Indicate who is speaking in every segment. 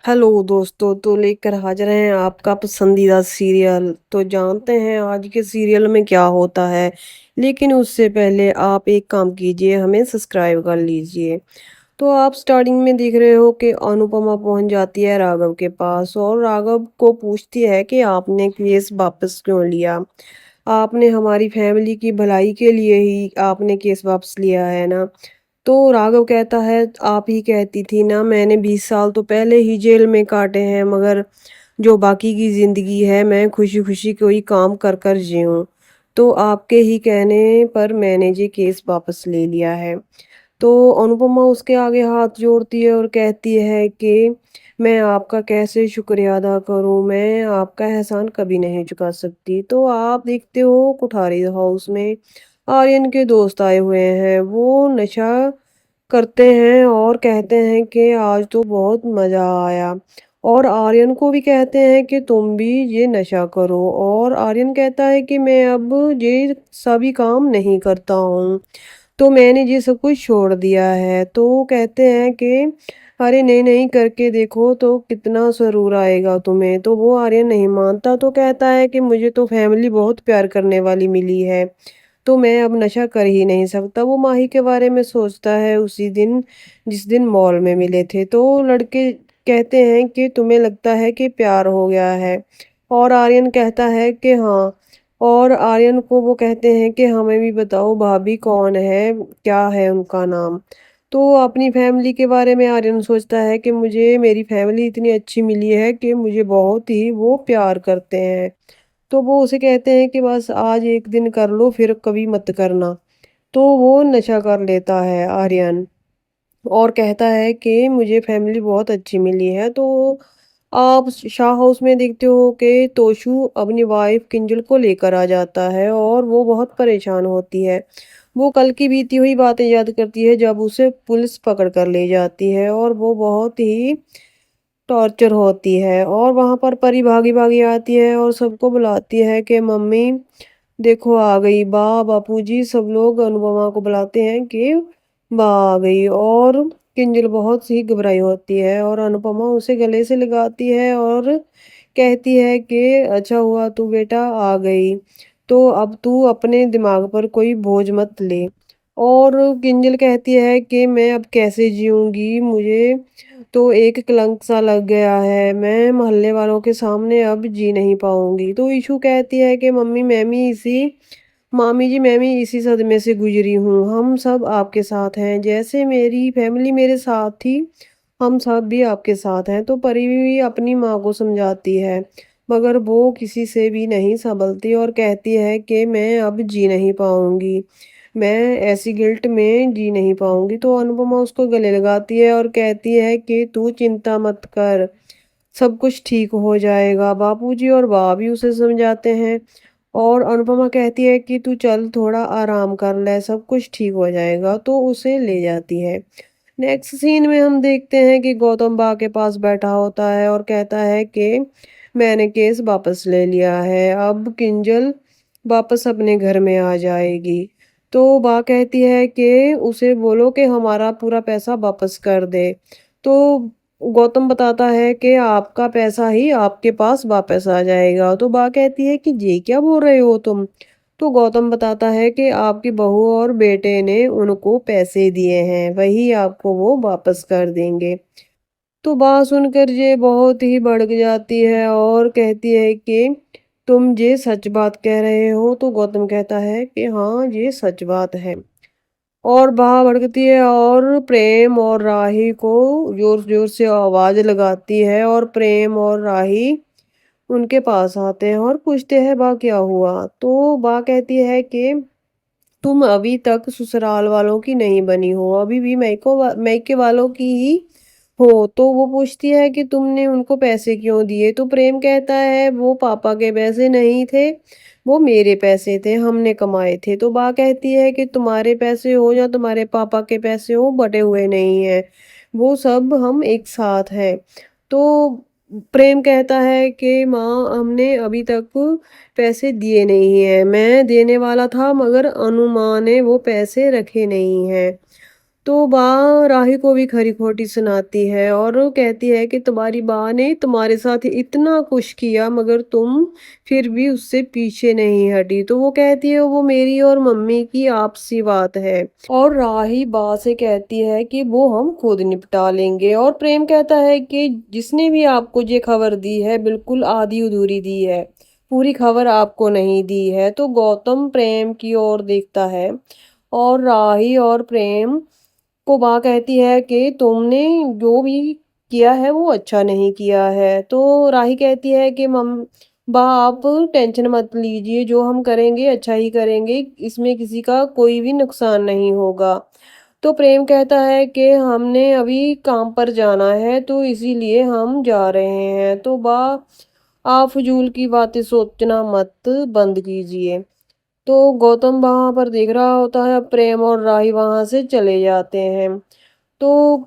Speaker 1: Hello दोस्तों, तो लेकर हाजिर हैं आपका पसंदीदा सीरियल। तो जानते हैं आज के सीरियल में क्या होता है। लेकिन उससे पहले आप एक काम कीजिए, हमें सब्सक्राइब कर लीजिए। तो आप स्टार्टिंग में देख रहे हो कि अनुपमा पहुंच जाती है राघव के पास और राघव को पूछती है कि आपने केस वापस क्यों लिया। आपने हमारी फैमिली की भलाई के लिए ही आपने केस वापस लिया है ना। तो राघव कहता है, आप ही कहती थी ना, मैंने 20 साल तो पहले ही जेल में काटे हैं, मगर जो बाकी की जिंदगी है मैं खुशी खुशी कोई काम कर कर जीऊँ। तो आपके ही कहने पर मैंने ये केस वापस ले लिया है। तो अनुपमा उसके आगे हाथ जोड़ती है और कहती है कि मैं आपका कैसे शुक्रिया अदा करूं, मैं आपका एहसान कभी नहीं चुका सकती। तो आप देखते हो कोठारी हाउस में आर्यन के दोस्त आए हुए हैं। वो नशा करते हैं और कहते हैं कि आज तो बहुत मज़ा आया। और आर्यन को भी कहते हैं कि तुम भी ये नशा करो। और आर्यन कहता है कि मैं अब ये सभी काम नहीं करता हूँ, तो मैंने ये सब कुछ छोड़ दिया है। तो वो कहते हैं कि अरे नहीं नहीं, करके देखो तो कितना सुरूर आएगा तुम्हें। तो वो आर्यन नहीं मानता, तो कहता है कि मुझे तो फैमिली बहुत प्यार करने वाली मिली है, तो मैं अब नशा कर ही नहीं सकता। वो माही के बारे में सोचता है उसी दिन जिस दिन मॉल में मिले थे। तो लड़के कहते हैं कि तुम्हें लगता है कि प्यार हो गया है। और आर्यन कहता है कि हाँ। और आर्यन को वो कहते हैं कि हमें भी बताओ भाभी कौन है, क्या है उनका नाम। तो अपनी फैमिली के बारे में आर्यन सोचता है कि मुझे मेरी फैमिली इतनी अच्छी मिली है कि मुझे बहुत ही वो प्यार करते हैं। तो वो उसे कहते हैं कि बस आज एक दिन कर लो, फिर कभी मत करना। तो वो नशा कर लेता है आर्यन और कहता है कि मुझे फैमिली बहुत अच्छी मिली है। तो आप शाह हाउस में देखते हो कि तोशु अपनी वाइफ किंजल को लेकर आ जाता है और वो बहुत परेशान होती है। वो कल की बीती हुई बातें याद करती है जब उसे पुलिस पकड़ कर ले जाती है और वो बहुत ही टॉर्चर होती है। और वहाँ पर परी भागी भागी आती है और सबको बुलाती है कि मम्मी देखो आ गई, बा बापूजी सब लोग अनुपमा को बुलाते हैं कि बा आ गई। और किंजल बहुत सी घबराई होती है और अनुपमा उसे गले से लगाती है और कहती है कि अच्छा हुआ तू बेटा आ गई, तो अब तू अपने दिमाग पर कोई बोझ मत ले। और किंजल कहती है कि मैं अब कैसे जीऊंगी, मुझे तो एक कलंक सा लग गया है, मैं मोहल्ले वालों के सामने अब जी नहीं पाऊंगी। तो ईशु कहती है कि मम्मी मामी जी मैं भी इसी सदमे से गुजरी हूँ, हम सब आपके साथ हैं, जैसे मेरी फैमिली मेरे साथ थी हम सब भी आपके साथ हैं। तो परी भी अपनी माँ को समझाती है, मगर वो किसी से भी नहीं संभलती और कहती है कि मैं अब जी नहीं पाऊंगी, मैं ऐसी गिल्ट में जी नहीं पाऊंगी। तो अनुपमा उसको गले लगाती है और कहती है कि तू चिंता मत कर, सब कुछ ठीक हो जाएगा। बापूजी और बा भी उसे समझाते हैं और अनुपमा कहती है कि तू चल थोड़ा आराम कर ले, सब कुछ ठीक हो जाएगा। तो उसे ले जाती है। नेक्स्ट सीन में हम देखते हैं कि गौतम बा के पास बैठा होता है और कहता है कि मैंने केस वापस ले लिया है, अब किंजल वापस अपने घर में आ जाएगी। तो बा कहती है कि उसे बोलो कि हमारा पूरा पैसा वापस कर दे। तो गौतम बताता है कि आपका पैसा ही आपके पास वापस आ जाएगा। तो बा कहती है कि ये क्या बोल रहे हो तुम। तो गौतम बताता है कि आपकी बहू और बेटे ने उनको पैसे दिए हैं, वही आपको वो वापस कर देंगे। तो बात सुनकर ये बहुत ही भड़क जाती है और कहती है कि तुम ये सच बात कह रहे हो। तो गौतम कहता है कि हाँ ये सच बात है। और वह भड़कती है और प्रेम और राही को जोर जोर से आवाज लगाती है और प्रेम और राही उनके पास आते हैं और पूछते हैं बा क्या हुआ। तो बा कहती है कि तुम अभी तक ससुराल वालों की नहीं बनी हो, अभी भी मैके वालों की ही हो। तो वो पूछती है कि तुमने उनको पैसे क्यों दिए। तो प्रेम कहता है वो पापा के पैसे नहीं थे, वो मेरे पैसे थे, हमने कमाए थे। तो बा कहती है कि तुम्हारे पैसे हो या तुम्हारे पापा के पैसे हो, बटे हुए नहीं है, वो सब हम एक साथ हैं। तो प्रेम कहता है कि माँ हमने अभी तक पैसे दिए नहीं हैं, मैं देने वाला था मगर अनुमा ने वो पैसे रखे नहीं हैं। तो बा राही को भी खरी खोटी सुनाती है और वो कहती है कि तुम्हारी माँ ने तुम्हारे साथ इतना कुछ किया मगर तुम फिर भी उससे पीछे नहीं हटी। तो वो कहती है वो मेरी और मम्मी की आपसी बात है। और राही बा से कहती है कि वो हम खुद निपटा लेंगे। और प्रेम कहता है कि जिसने भी आपको ये खबर दी है बिल्कुल आधी अधूरी दी है, पूरी खबर आपको नहीं दी है। तो गौतम प्रेम की ओर देखता है और राही और प्रेम को बा कहती है कि तुमने जो भी किया है वो अच्छा नहीं किया है। तो राही कहती है कि मम बा आप टेंशन मत लीजिए, जो हम करेंगे अच्छा ही करेंगे, इसमें किसी का कोई भी नुकसान नहीं होगा। तो प्रेम कहता है कि हमने अभी काम पर जाना है तो इसीलिए हम जा रहे हैं। तो बा आप फजूल की बातें सोचना मत बंद कीजिए। तो गौतम वहां पर देख रहा होता है, प्रेम और राही वहां से चले जाते हैं। तो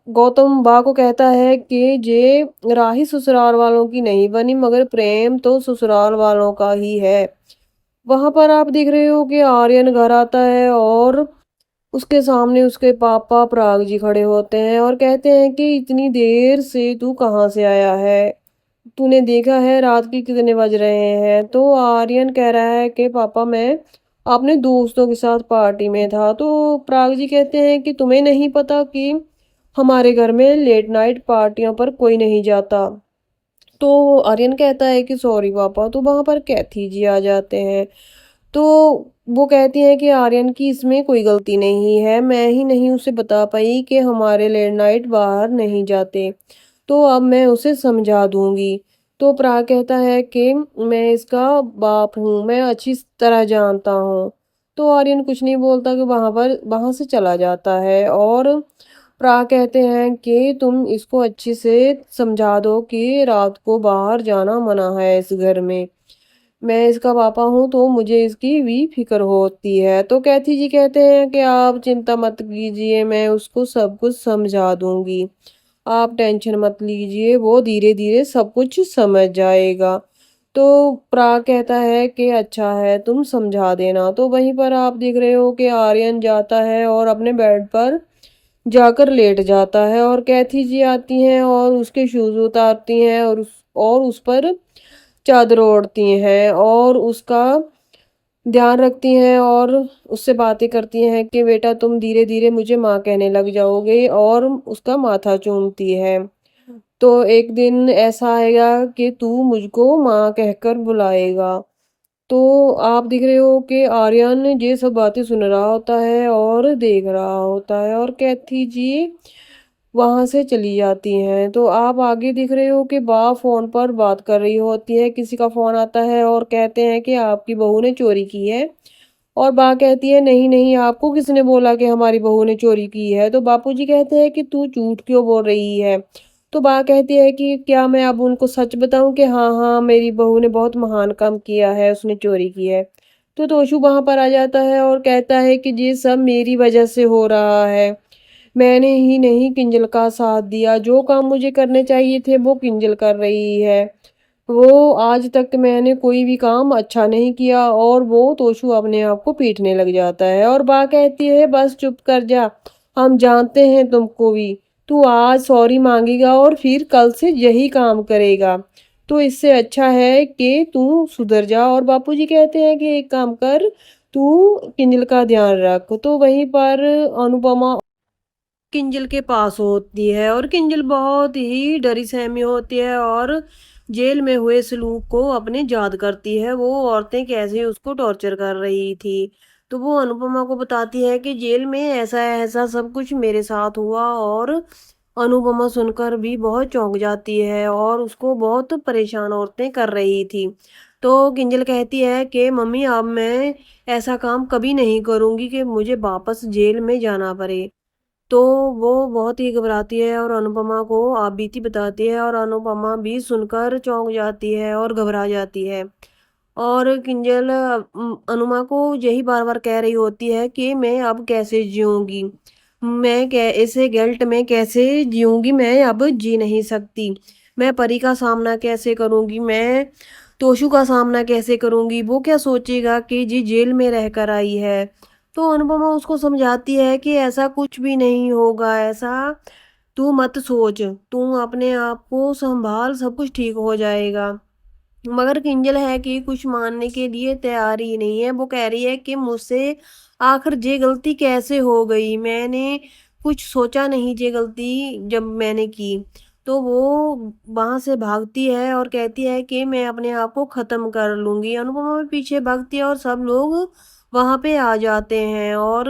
Speaker 1: गौतम बा को कहता है कि ये राही ससुराल वालों की नहीं बनी मगर प्रेम तो ससुराल वालों का ही है। वहां पर आप देख रहे हो कि आर्यन घर आता है और उसके सामने उसके पापा पराग जी खड़े होते हैं और कहते हैं कि इतनी देर से तू कहाँ से आया है, तूने देखा है रात के कितने बज रहे हैं। तो आर्यन कह रहा है कि पापा मैं अपने दोस्तों के साथ पार्टी में था। तो पराग जी कहते हैं कि तुम्हें नहीं पता कि हमारे घर में लेट नाइट पार्टियों पर कोई नहीं जाता। तो आर्यन कहता है कि सॉरी पापा। तो वहां पर कैथी जी आ जाते हैं। तो वो कहती है कि आर्यन की इसमें कोई गलती नहीं है, मैं ही नहीं उसे बता पाई कि हमारे लेट नाइट बाहर नहीं जाते, तो अब मैं उसे समझा दूंगी। तो प्राग कहता है कि मैं इसका बाप हूँ, मैं अच्छी तरह जानता हूँ। तो आर्यन कुछ नहीं बोलता कि वहां से चला जाता है। और प्राग कहते हैं कि तुम इसको अच्छे से समझा दो कि रात को बाहर जाना मना है इस घर में, मैं इसका पापा हूँ तो मुझे इसकी भी फिक्र होती है। तो कैथी जी कहते हैं कि आप चिंता मत कीजिए, मैं उसको सब कुछ समझा दूंगी, आप टेंशन मत लीजिए, वो धीरे धीरे सब कुछ समझ जाएगा। तो प्राग कहता है कि अच्छा है तुम समझा देना। तो वहीं पर आप देख रहे हो कि आर्यन जाता है और अपने बेड पर जाकर लेट जाता है और कैथी जी आती हैं और उसके शूज उतारती हैं और उस पर चादर ओढ़ती हैं और उसका ध्यान रखती हैं और उससे बातें करती हैं कि बेटा तुम धीरे धीरे मुझे माँ कहने लग जाओगे, और उसका माथा चूमती है। तो एक दिन ऐसा आएगा कि तू मुझको माँ कहकर बुलाएगा। तो आप देख रहे हो कि आर्यन ये सब बातें सुन रहा होता है और देख रहा होता है और कैथी जी वहां से चली जाती हैं। तो आप आगे देख रहे हो कि बा फोन पर बात कर रही होती है, किसी का फोन आता है और कहते हैं कि आपकी बहू ने चोरी की है। और बा कहती है नहीं नहीं, आपको किसने बोला कि हमारी बहू ने चोरी की है। तो बापूजी कहते हैं कि तू झूठ क्यों बोल रही है। तो बा कहती है कि क्या मैं अब उनको सच बताऊं कि हाँ हाँ मेरी बहू ने बहुत महान काम किया है, उसने चोरी की है। तो तोशु वहां पर आ जाता है और कहता है कि ये सब मेरी वजह से हो रहा है, मैंने ही नहीं किंजल का साथ दिया, जो काम मुझे करने चाहिए थे वो किंजल कर रही है, वो आज तक मैंने कोई भी काम अच्छा नहीं किया। और वो तोशु अपने आप को पीटने लग जाता है और बा कहती है बस चुप कर जा, हम जानते हैं तुमको भी, तू आज सॉरी मांगेगा और फिर कल से यही काम करेगा, तो इससे अच्छा है कि तू सुधर जा। और बापूजी कहते हैं कि एक काम कर, तू किंजल का ध्यान रख। तो वहीं पर अनुपमा किंजल के पास होती है और किंजल बहुत ही डरी सहमी होती है और जेल में हुए सलूक को अपने याद करती है, वो औरतें कैसे उसको टॉर्चर कर रही थी। तो वो अनुपमा को बताती है कि जेल में ऐसा ऐसा सब कुछ मेरे साथ हुआ। और अनुपमा सुनकर भी बहुत चौंक जाती है और उसको बहुत परेशान औरतें कर रही थी। तो किंजल कहती है कि मम्मी अब मैं ऐसा काम कभी नहीं करूंगी कि मुझे वापस जेल में जाना पड़े। तो वो बहुत ही घबराती है और अनुपमा को आप बीती बताती है और अनुपमा भी सुनकर चौंक जाती है और घबरा जाती है। और किंजल अनुमा को यही बार बार कह रही होती है कि मैं अब कैसे जीऊंगी, मैं ऐसे गिल्ट में कैसे जीऊंगी, मैं अब जी नहीं सकती, मैं परी का सामना कैसे करूंगी, मैं तोशु का सामना कैसे करूंगी, वो क्या सोचेगा कि जी जेल में रहकर आई है। तो अनुपमा उसको समझाती है कि ऐसा कुछ भी नहीं होगा, ऐसा तू मत सोच, तू अपने आप को संभाल, सब कुछ ठीक हो जाएगा। मगर किंजल है कि कुछ मानने के लिए तैयार ही नहीं है। वो कह रही है कि मुझसे आखिर ये गलती कैसे हो गई, मैंने कुछ सोचा नहीं ये गलती जब मैंने की। तो वो वहां से भागती है और कहती है कि मैं अपने आप को खत्म कर लूंगी। अनुपमा भी पीछे भागती है और सब लोग वहां पे आ जाते हैं और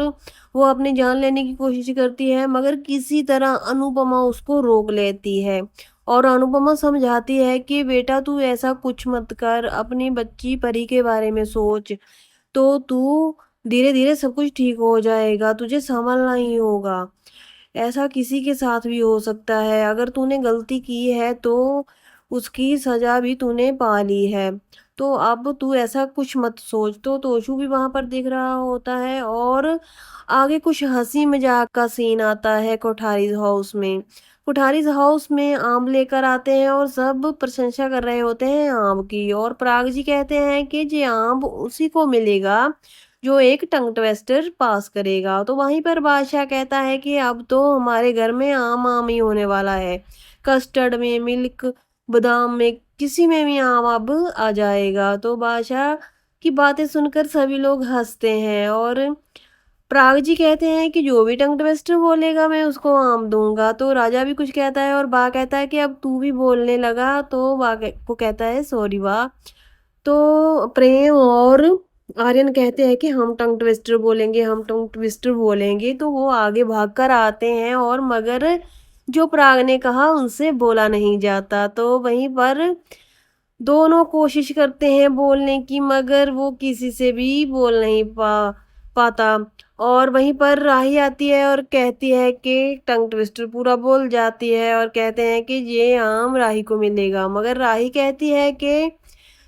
Speaker 1: वो अपनी जान लेने की कोशिश करती है, मगर किसी तरह अनुपमा उसको रोक लेती है और अनुपमा समझाती है कि बेटा तू ऐसा कुछ मत कर, अपनी बच्ची परी के बारे में सोच, तो तू धीरे धीरे सब कुछ ठीक हो जाएगा, तुझे संभलना ही होगा। ऐसा किसी के साथ भी हो सकता है, अगर तूने गलती की है तो उसकी सजा भी तूने पा ली है, तो अब तू ऐसा कुछ मत सोच। तो तोशु भी वहां पर दिख रहा होता है और आगे कुछ हंसी मजाक का सीन आता है कोठारीज हाउस में। कोठारीज हाउस में आम लेकर आते हैं और सब प्रशंसा कर रहे होते हैं आम की, और पराग जी कहते हैं कि ये आम उसी को मिलेगा जो एक टंग ट्विस्टर पास करेगा। तो वहीं पर बादशाह कहता है कि अब तो हमारे घर में आम आम ही होने वाला है, कस्टर्ड में, मिल्क, बादाम में, किसी में भी आम अब आ जाएगा। तो बादशाह की बातें सुनकर सभी लोग हंसते हैं और पराग जी कहते हैं कि जो भी टंग ट्विस्टर बोलेगा मैं उसको आम दूंगा। तो राजा भी कुछ कहता है और बा कहता है कि अब तू भी बोलने लगा, तो को कहता है सॉरी बा। तो प्रेम और आर्यन कहते हैं कि हम टंग ट्विस्टर बोलेंगे, हम टंग ट्विस्टर बोलेंगे। तो वो आगे भागकर आते हैं और मगर जो पराग ने कहा उनसे बोला नहीं जाता। तो वहीं पर दोनों कोशिश करते हैं बोलने की, मगर वो किसी से भी बोल नहीं पाता। और वहीं पर राही आती है और कहती है कि टंग ट्विस्टर पूरा बोल जाती है और कहते हैं कि ये आम राही को मिलेगा, मगर राही कहती है कि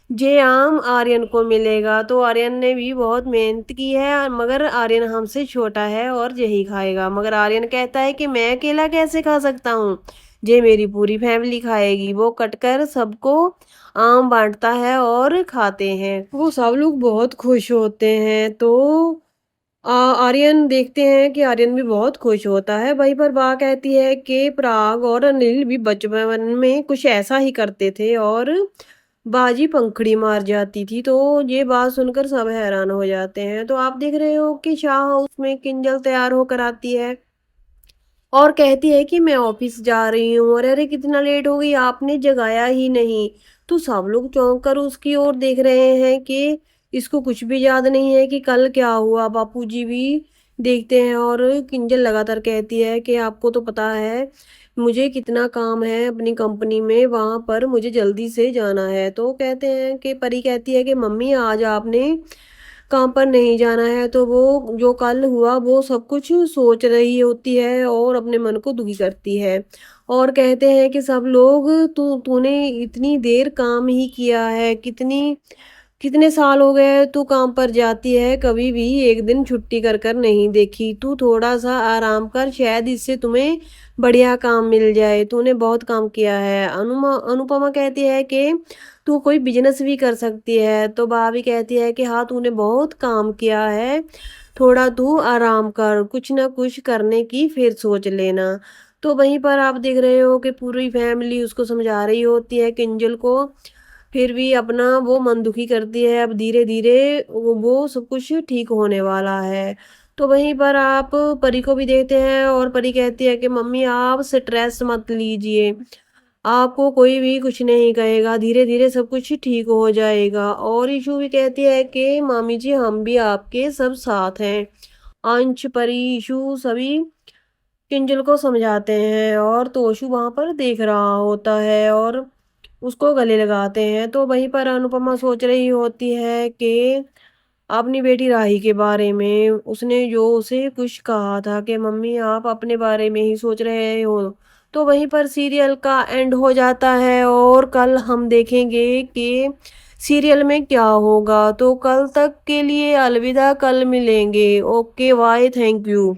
Speaker 1: ये आम आर्यन को मिलेगा। तो आर्यन ने भी बहुत मेहनत की है, मगर आर्यन हमसे छोटा है और यही खाएगा। मगर आर्यन कहता है कि मैं अकेला कैसे खा सकता हूँ, ये मेरी पूरी फैमिली खाएगी। वो कटकर सबको आम बांटता है और खाते हैं, वो सब लोग बहुत खुश होते हैं। तो आर्यन देखते हैं कि आर्यन भी बहुत खुश होता है। वहीं पर बा कहती है कि पराग और अनिल भी बचपन में कुछ ऐसा ही करते थे और बाजी पंखड़ी मार जाती थी। तो ये बात सुनकर सब हैरान हो जाते हैं। तो आप देख रहे हो कि शाह हाउस में किंजल तैयार होकर आती है और कहती है कि मैं ऑफिस जा रही हूँ, और अरे कितना लेट हो गई, आपने जगाया ही नहीं। तो सब लोग चौंक कर उसकी ओर देख रहे हैं कि इसको कुछ भी याद नहीं है कि कल क्या हुआ। बापूजी भी देखते हैं और किंजल लगातार कहती है कि आपको तो पता है मुझे कितना काम है अपनी कंपनी में, वहां पर मुझे जल्दी से जाना है। तो कहते हैं कि परी कहती है कि मम्मी आज आपने काम पर नहीं जाना है। तो वो जो कल हुआ वो सब कुछ सोच रही होती है और अपने मन को दुखी करती है और कहते हैं कि सब लोग तूने इतनी देर काम ही किया है, कितने साल हो गए तू काम पर जाती है, कभी भी एक दिन छुट्टी कर कर नहीं देखी। तू थोड़ा सा आराम कर, शायद इससे तुम्हें बढ़िया काम मिल जाए, तूने बहुत काम किया है। अनुपमा कहती है कि तू कोई बिजनेस भी कर सकती है। तो भाभी कहती है कि हाँ तूने बहुत काम किया है, थोड़ा तू आराम कर, कुछ ना कुछ करने की फिर सोच लेना। तो वहीं पर आप देख रहे हो कि पूरी फैमिली उसको समझा रही होती है किंजल को, फिर भी अपना वो मन दुखी करती है। अब धीरे धीरे वो सब कुछ ठीक होने वाला है। तो वहीं पर आप परी को भी देखते हैं और परी कहती है कि मम्मी आप स्ट्रेस मत लीजिए, आपको कोई भी कुछ नहीं कहेगा, धीरे धीरे सब कुछ ठीक हो जाएगा। और ईशु भी कहती है कि मामी जी हम भी आपके सब साथ हैं। अंश, परी, ईशु सभी किंजल को समझाते हैं और तोशु वहां पर देख रहा होता है और उसको गले लगाते हैं। तो वहीं पर अनुपमा सोच रही होती है कि अपनी बेटी राही के बारे में, उसने जो उसे कुछ कहा था कि मम्मी आप अपने बारे में ही सोच रहे हो। तो वहीं पर सीरियल का एंड हो जाता है और कल हम देखेंगे कि सीरियल में क्या होगा। तो कल तक के लिए अलविदा, कल मिलेंगे। Okay bye, thank you.